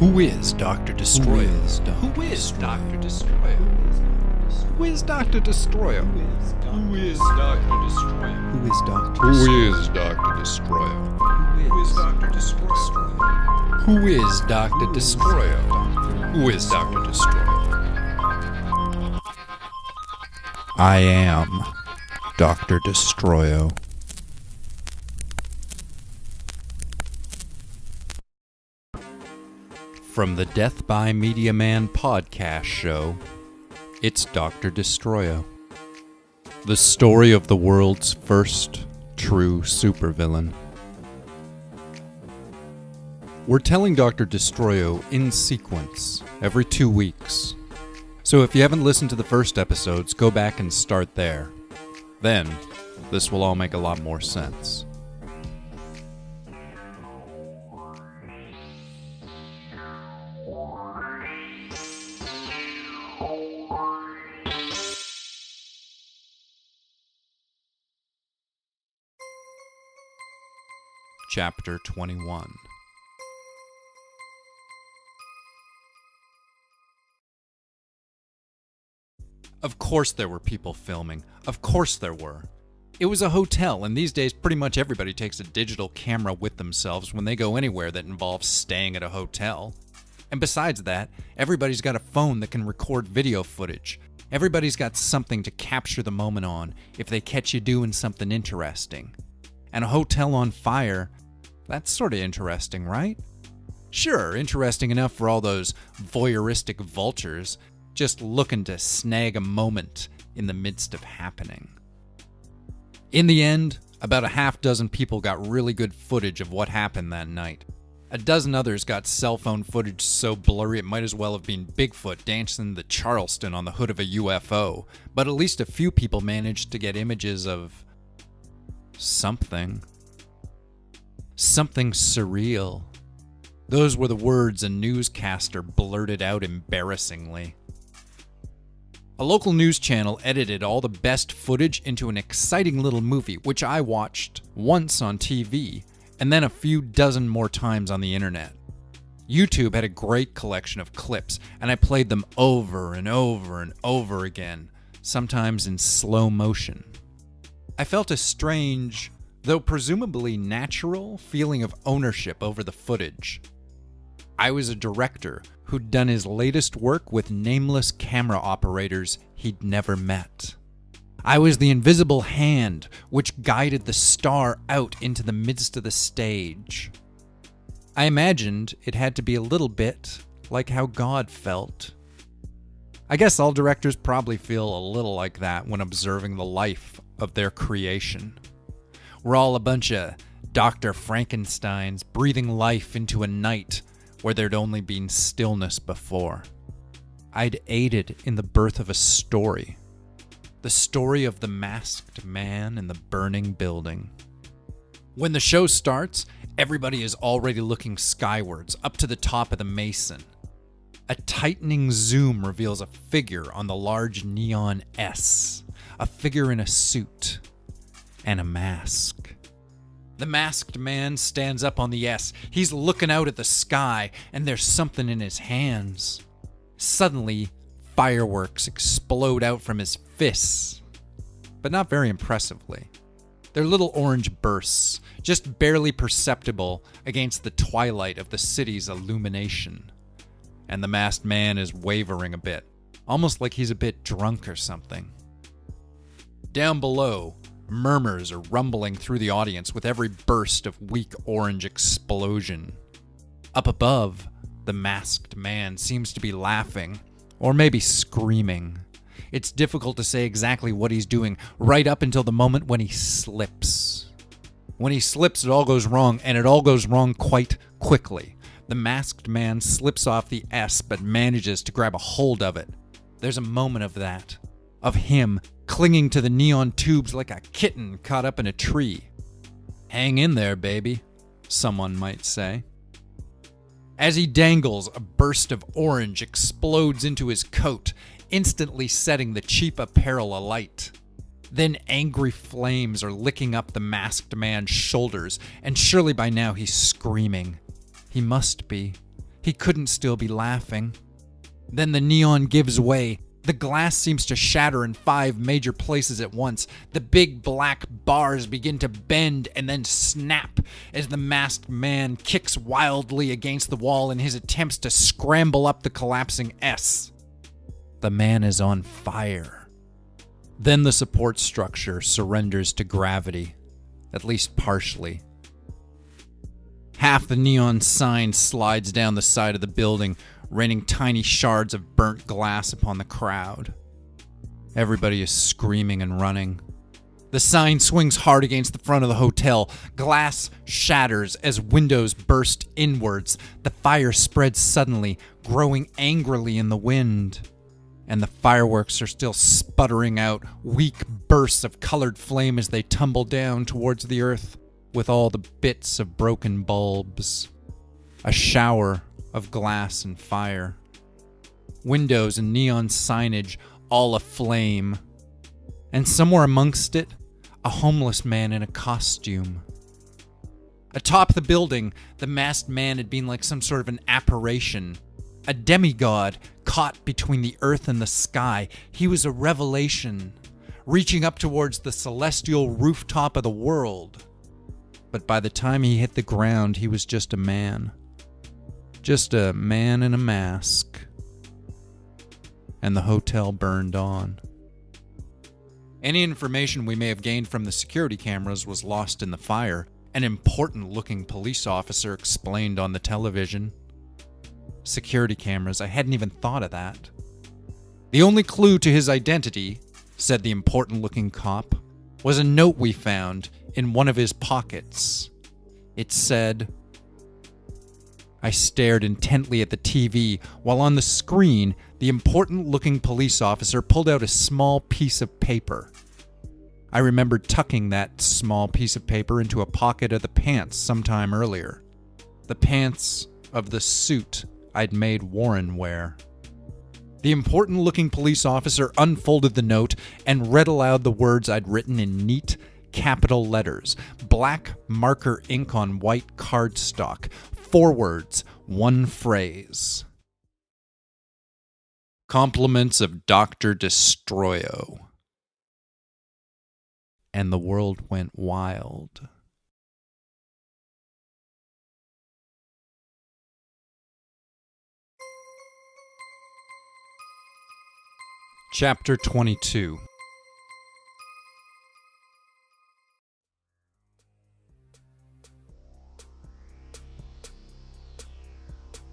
Who is Dr. Destroyo? Who is Dr. Destroyo? Who is Dr. Destroyo? Who is Dr. Destroyo? Who is Dr. Who is Dr. Destroyo? Who is Dr. Destroyo? Who is Dr. Destroyo? Who is Dr. Destroyo? I am Dr. Destroyo. From the Death by Media Man podcast show, it's Dr. Destroyo. The story of the world's first true supervillain. We're telling Dr. Destroyo in sequence every 2 weeks. So if you haven't listened to the first episodes, go back and start there. Then, this will all make a lot more sense. Chapter 21. Of course there were people filming. Of course there were. It was a hotel, and these days pretty much everybody takes a digital camera with themselves when they go anywhere that involves staying at a hotel. And besides that, everybody's got a phone that can record video footage. Everybody's got something to capture the moment on if they catch you doing something interesting. And a hotel on fire, that's sort of interesting, right? Sure, interesting enough for all those voyeuristic vultures just looking to snag a moment in the midst of happening. In the end, about a half dozen people got really good footage of what happened that night. A dozen others got cell phone footage so blurry it might as well have been Bigfoot dancing the Charleston on the hood of a UFO, but at least a few people managed to get images of something. Something surreal. Those were the words a newscaster blurted out embarrassingly. A local news channel edited all the best footage into an exciting little movie, which I watched once on TV, and then a few dozen more times on the internet. YouTube had a great collection of clips, and I played them over and over and over again, sometimes in slow motion. I felt a strange, though presumably natural, feeling of ownership over the footage. I was a director who'd done his latest work with nameless camera operators he'd never met. I was the invisible hand which guided the star out into the midst of the stage. I imagined it had to be a little bit like how God felt. I guess all directors probably feel a little like that when observing the life of their creation. We're all a bunch of Dr. Frankensteins breathing life into a night where there'd only been stillness before. I'd aided in the birth of a story. The story of the masked man in the burning building. When the show starts, everybody is already looking skywards, up to the top of the Mason. A tightening zoom reveals a figure on the large neon S. A figure in a suit and a mask. The masked man stands up on the S. He's looking out at the sky, and there's something in his hands. Suddenly, fireworks explode out from his fists, but not very impressively. They're little orange bursts, just barely perceptible against the twilight of the city's illumination. And the masked man is wavering a bit, almost like he's a bit drunk or something. Down below, murmurs are rumbling through the audience with every burst of weak orange explosion. Up above, the masked man seems to be laughing, or maybe screaming. It's difficult to say exactly what he's doing right up until the moment when he slips. When he slips, it all goes wrong, and it all goes wrong quite quickly. The masked man slips off the S but manages to grab a hold of it. There's a moment of that, of him clinging to the neon tubes like a kitten caught up in a tree. Hang in there, baby, someone might say. As he dangles, a burst of orange explodes into his coat, instantly setting the cheap apparel alight. Then angry flames are licking up the masked man's shoulders, and surely by now he's screaming. He must be. He couldn't still be laughing. Then the neon gives way. The glass seems to shatter in 5 major places at once. The big black bars begin to bend and then snap as the masked man kicks wildly against the wall in his attempts to scramble up the collapsing S. The man is on fire. Then the support structure surrenders to gravity, at least partially. Half the neon sign slides down the side of the building, raining tiny shards of burnt glass upon the crowd. Everybody is screaming and running. The sign swings hard against the front of the hotel. Glass shatters as windows burst inwards. The fire spreads suddenly, growing angrily in the wind. And the fireworks are still sputtering out weak bursts of colored flame as they tumble down towards the earth with all the bits of broken bulbs. A shower of glass and fire. Windows and neon signage all aflame. And somewhere amongst it, a homeless man in a costume. Atop the building, the masked man had been like some sort of an apparition. A demigod caught between the earth and the sky. He was a revelation, reaching up towards the celestial rooftop of the world. But by the time he hit the ground, he was just a man. Just a man in a mask. And the hotel burned on. Any information we may have gained from the security cameras was lost in the fire, an important-looking police officer explained on the television. Security cameras, I hadn't even thought of that. The only clue to his identity, said the important-looking cop, was a note we found in one of his pockets. It said... I stared intently at the TV, while on the screen, the important-looking police officer pulled out a small piece of paper. I remembered tucking that small piece of paper into a pocket of the pants sometime earlier. The pants of the suit I'd made Warren wear. The important-looking police officer unfolded the note and read aloud the words I'd written in neat, capital letters, black marker ink on white cardstock. 4 words, 1 phrase. Compliments of Dr. Destroyo. And the world went wild. Chapter 22.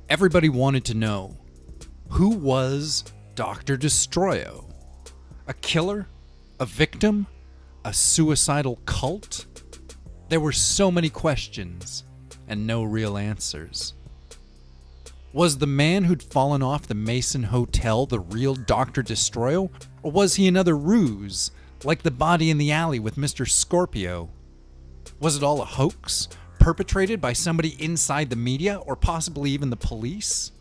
Everybody wanted to know, who was Dr. Destroyo? A killer? A victim? A suicidal cult? There were so many questions, and no real answers. Was the man who'd fallen off the Mason Hotel the real Dr. Destroyo? Or was he another ruse, like the body in the alley with Mr. Scorpio? Was it all a hoax, perpetrated by somebody inside the media, or possibly even the police?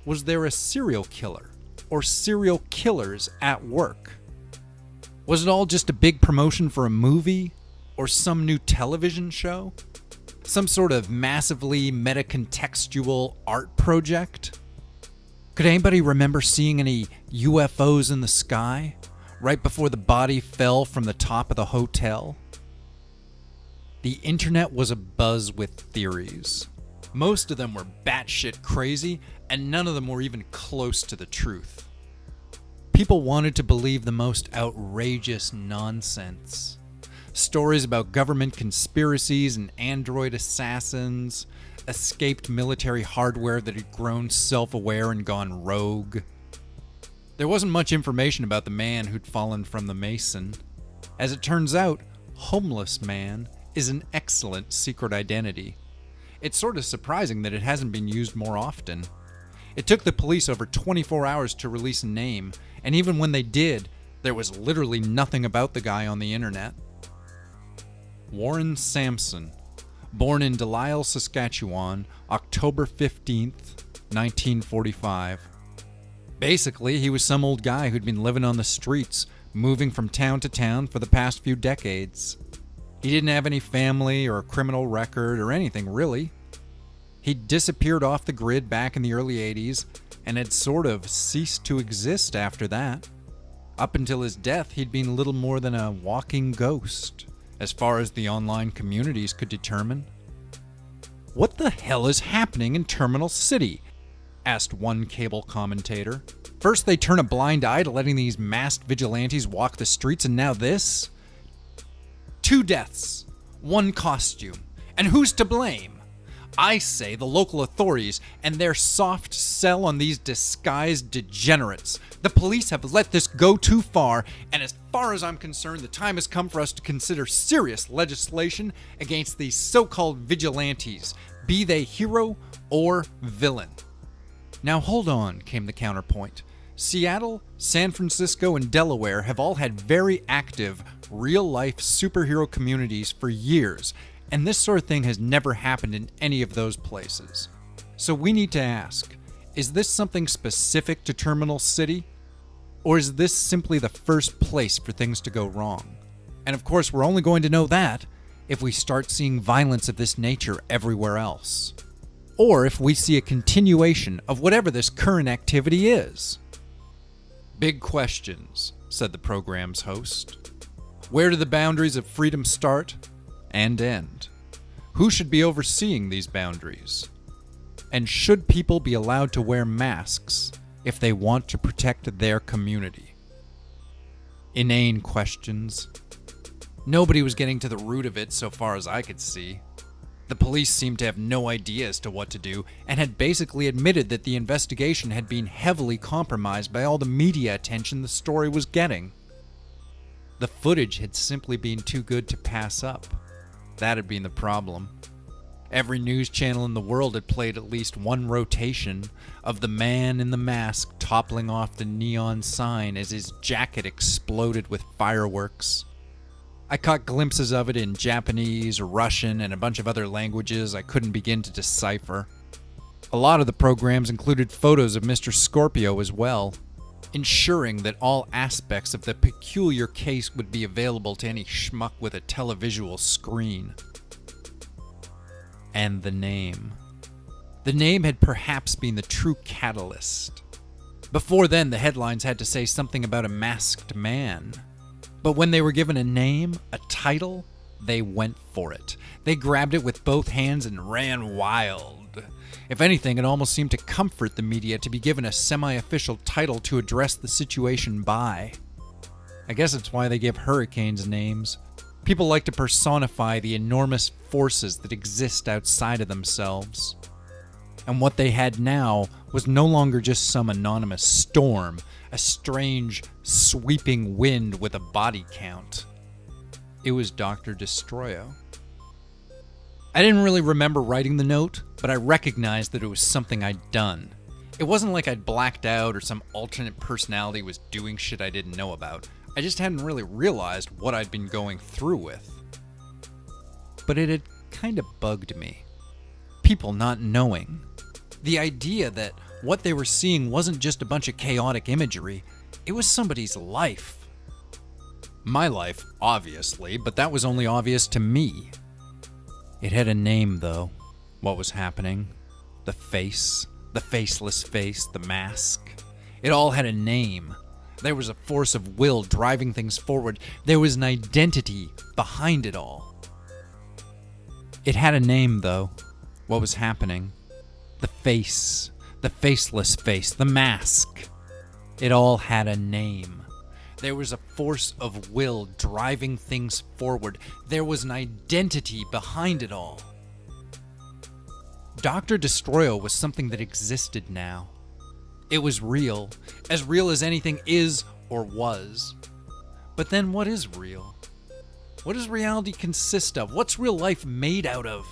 Was there a serial killer, or serial killers at work? Was it all just a big promotion for a movie, or some new television show? Some sort of massively meta-contextual art project? Could anybody remember seeing any UFOs in the sky right before the body fell from the top of the hotel? The internet was abuzz with theories. Most of them were batshit crazy, and none of them were even close to the truth. People wanted to believe the most outrageous nonsense. Stories about government conspiracies and android assassins, escaped military hardware that had grown self-aware and gone rogue. There wasn't much information about the man who'd fallen from the Mason. As it turns out, homeless man is an excellent secret identity. It's sort of surprising that it hasn't been used more often. It took the police over 24 hours to release a name, and even when they did, there was literally nothing about the guy on the internet. Warren Sampson, born in Delisle, Saskatchewan, October 15th, 1945. Basically, he was some old guy who'd been living on the streets, moving from town to town for the past few decades. He didn't have any family or a criminal record or anything, really. He'd disappeared off the grid back in the early 80s and had sort of ceased to exist after that. Up until his death, he'd been little more than a walking ghost, as far as the online communities could determine. "What the hell is happening in Terminal City?" asked one cable commentator. "First they turn a blind eye to letting these masked vigilantes walk the streets, and now this? 2 deaths, 1 costume, and who's to blame? I say the local authorities and their soft sell on these disguised degenerates. The police have let this go too far, and as far as I'm concerned, the time has come for us to consider serious legislation against these so-called vigilantes, be they hero or villain." "Now hold on," came the counterpoint. "Seattle, San Francisco, and Delaware have all had very active, real-life superhero communities for years, and this sort of thing has never happened in any of those places. So we need to ask, is this something specific to Terminal City? Or is this simply the first place for things to go wrong? And of course, we're only going to know that if we start seeing violence of this nature everywhere else. Or if we see a continuation of whatever this current activity is." "Big questions," said the program's host. "Where do the boundaries of freedom start and end? Who should be overseeing these boundaries? And should people be allowed to wear masks if they want to protect their community?" Inane questions. Nobody was getting to the root of it so far as I could see. The police seemed to have no idea as to what to do, and had basically admitted that the investigation had been heavily compromised by all the media attention the story was getting. The footage had simply been too good to pass up. That had been the problem. Every news channel in the world had played at least one rotation of the man in the mask toppling off the neon sign as his jacket exploded with fireworks. I caught glimpses of it in Japanese, Russian, and a bunch of other languages I couldn't begin to decipher. A lot of the programs included photos of Mr. Scorpio as well, ensuring that all aspects of the peculiar case would be available to any schmuck with a televisual screen. And the name. The name had perhaps been the true catalyst. Before then, the headlines had to say something about a masked man. But when they were given a name, a title, they went for it. They grabbed it with both hands and ran wild. If anything, it almost seemed to comfort the media to be given a semi-official title to address the situation by. I guess it's why they give hurricanes names. People like to personify the enormous forces that exist outside of themselves. And what they had now was no longer just some anonymous storm, a strange, sweeping wind with a body count. It was Dr. Destroyo. I didn't really remember writing the note, but I recognized that it was something I'd done. It wasn't like I'd blacked out or some alternate personality was doing shit I didn't know about. I just hadn't really realized what I'd been going through with. But it had kind of bugged me. People not knowing. The idea that what they were seeing wasn't just a bunch of chaotic imagery, it was somebody's life. My life, obviously, but that was only obvious to me. It had a name, though, what was happening. The face, the faceless face, the mask. It all had a name. There was a force of will driving things forward. There was an identity behind it all. It had a name, though, what was happening. The face, the faceless face, the mask. It all had a name. There was a force of will driving things forward. There was an identity behind it all. Dr. Destroyo was something that existed now. It was real as anything is or was. But then what is real? What does reality consist of? What's real life made out of?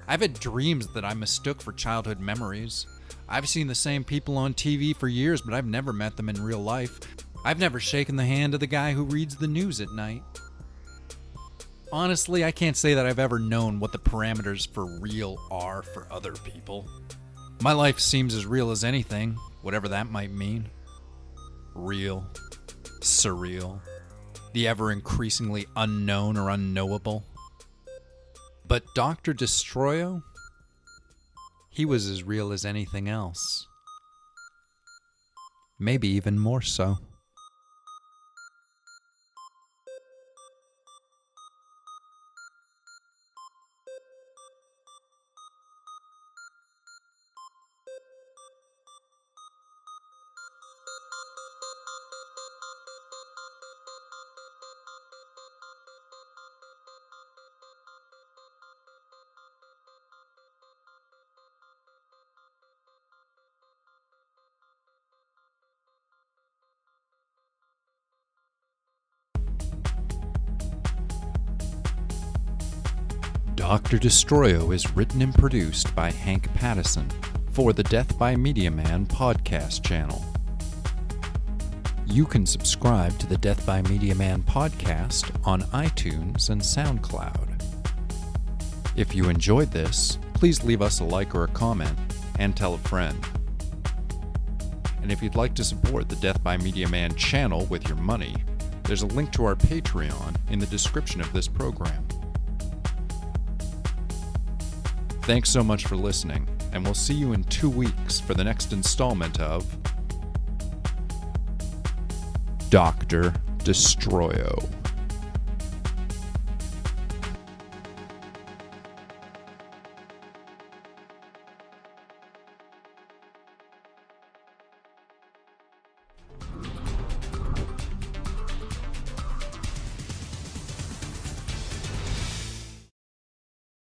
I've had dreams that I mistook for childhood memories. I've seen the same people on TV for years, but I've never met them in real life. I've never shaken the hand of the guy who reads the news at night. Honestly, I can't say that I've ever known what the parameters for real are for other people. My life seems as real as anything, whatever that might mean. Real. Surreal. The ever-increasingly unknown or unknowable. But Dr. Destroyo? He was as real as anything else. Maybe even more so. Dr. Destroyo is written and produced by Hank Pattison for the Death by Media Man podcast channel. You can subscribe to the Death by Media Man podcast on iTunes and SoundCloud. If you enjoyed this, please leave us a like or a comment and tell a friend. And if you'd like to support the Death by Media Man channel with your money, there's a link to our Patreon in the description of this program. Thanks so much for listening, and we'll see you in 2 weeks for the next installment of Dr. Destroyo.